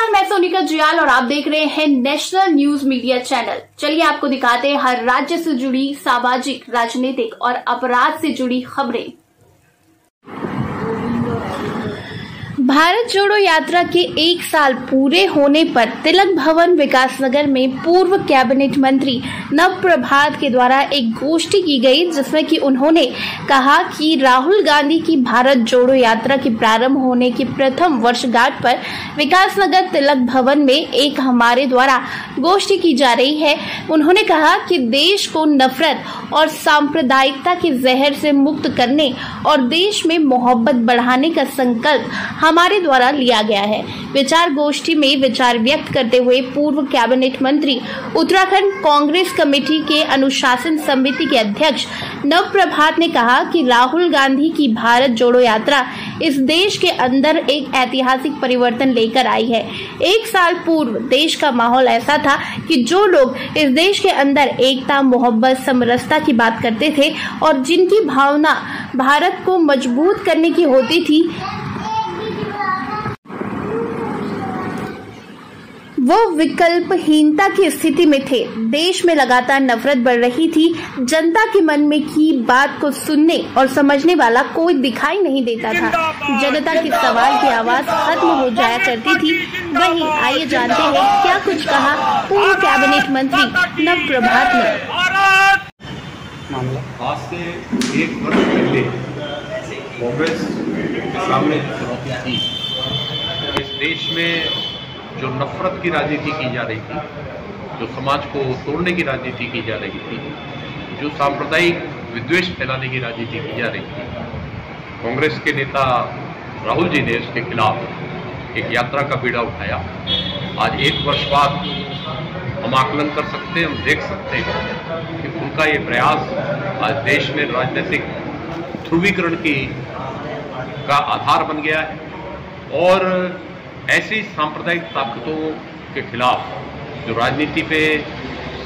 नमस्कार, मैं सोनिका जियाल और आप देख रहे हैं नेशनल न्यूज मीडिया चैनल। चलिए आपको दिखाते हैं हर राज्य से जुड़ी सामाजिक, राजनीतिक और अपराध से जुड़ी खबरें। भारत जोड़ो यात्रा के 1 साल पूरे होने पर तिलक भवन विकासनगर में पूर्व कैबिनेट मंत्री नव प्रभात के द्वारा एक गोष्ठी की गई, जिसमें कि उन्होंने कहा कि राहुल गांधी की भारत जोड़ो यात्रा के प्रारंभ होने की प्रथम वर्षगांठ पर विकासनगर तिलक भवन में एक हमारे द्वारा गोष्ठी की जा रही है। उन्होंने कहा कि देश को नफरत और सांप्रदायिकता के जहर से मुक्त करने और देश में मोहब्बत बढ़ाने का संकल्प हमारे द्वारा लिया गया है। विचार गोष्ठी में विचार व्यक्त करते हुए पूर्व कैबिनेट मंत्री, उत्तराखंड कांग्रेस कमेटी के अनुशासन समिति के अध्यक्ष नव प्रभात ने कहा कि राहुल गांधी की भारत जोड़ो यात्रा इस देश के अंदर एक ऐतिहासिक परिवर्तन लेकर आई है। 1 साल पूर्व देश का माहौल ऐसा था कि जो लोग इस देश के अंदर एकता, मोहब्बत, समरसता की बात करते थे और जिनकी भावना भारत को मजबूत करने की होती थी, वो विकल्पहीनता की स्थिति में थे। देश में लगातार नफरत बढ़ रही थी। जनता के मन में की बात को सुनने और समझने वाला कोई दिखाई नहीं देता था। जनता के सवाल की आवाज खत्म हो जाया करती थी। वहीं आइए जानते हैं क्या कुछ कहा पूर्व कैबिनेट मंत्री नव प्रभात ने। आज से 1 वर्ष पहले कांग्रेस के सामने चुनौती थी। इस देश में जो नफरत की राजनीति की जा रही थी, जो समाज को तोड़ने की राजनीति की जा रही थी, जो सांप्रदायिक विद्वेष फैलाने की राजनीति की जा रही थी, कांग्रेस के नेता राहुल जी ने उसके खिलाफ एक यात्रा का बीड़ा उठाया। आज 1 वर्ष बाद हम आकलन कर सकते हैं, हम देख सकते हैं कि उनका ये प्रयास आज देश में राजनीतिक ध्रुवीकरण का आधार बन गया है और ऐसी सांप्रदायिक ताकतों के खिलाफ जो राजनीति पे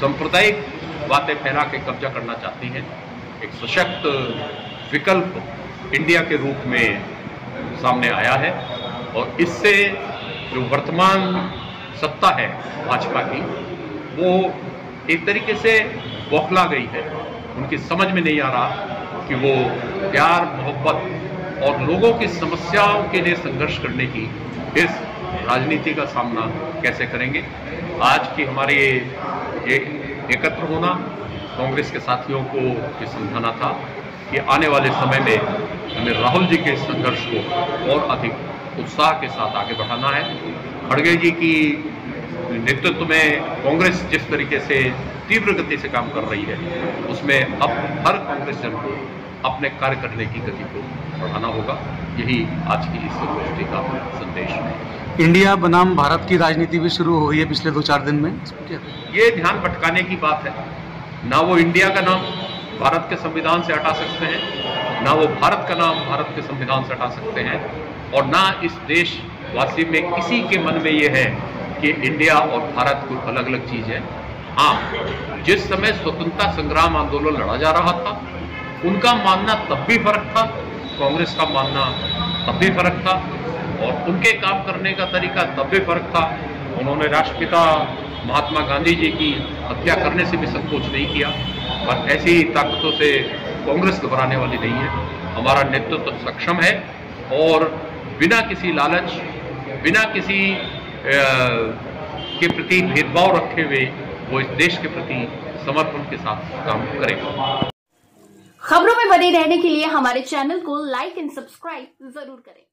सांप्रदायिक बातें फैला के कब्जा करना चाहती हैं, एक सशक्त विकल्प इंडिया के रूप में सामने आया है। और इससे जो वर्तमान सत्ता है भाजपा की, वो एक तरीके से बौखला गई है। उनकी समझ में नहीं आ रहा कि वो प्यार, मोहब्बत और लोगों की समस्याओं के लिए संघर्ष करने की इस राजनीति का सामना कैसे करेंगे। आज की हमारे ये एकत्र होना कांग्रेस के साथियों को ये समझाना था कि आने वाले समय में हमें राहुल जी के संघर्ष को और अधिक उत्साह के साथ आगे बढ़ाना है। खड़गे जी की नेतृत्व में कांग्रेस जिस तरीके से तीव्र गति से काम कर रही है, उसमें अब हर कांग्रेस जन को अपने कार्य करने की गति को बढ़ाना होगा। यही आज की इस गोष्ठी का संदेश है। इंडिया बनाम भारत की राजनीति भी शुरू हुई है पिछले 2-4 दिन में। ये ध्यान भटकाने की बात है। ना वो इंडिया का नाम भारत के संविधान से हटा सकते हैं, ना वो भारत का नाम भारत के संविधान से हटा सकते हैं, और ना इस देशवासी में किसी के मन में ये है कि इंडिया और भारत कोई अलग अलग चीज़ है। हाँ, जिस समय स्वतंत्रता संग्राम आंदोलन लड़ा जा रहा था, उनका मानना तब भी फर्क था, कांग्रेस का मानना तब भी फर्क था, और उनके काम करने का तरीका तब भी फर्क था। उन्होंने राष्ट्रपिता महात्मा गांधी जी की हत्या करने से भी संकोच नहीं किया। पर ऐसी ताकतों से कांग्रेस घबराने वाली नहीं है। हमारा नेतृत्व सक्षम है और बिना किसी लालच, बिना किसी के प्रति भेदभाव रखे हुए वो इस देश के प्रति समर्पण के साथ काम करेगा। खबरों में बने रहने के लिए हमारे चैनल को लाइक एंड सब्सक्राइब जरूर करें।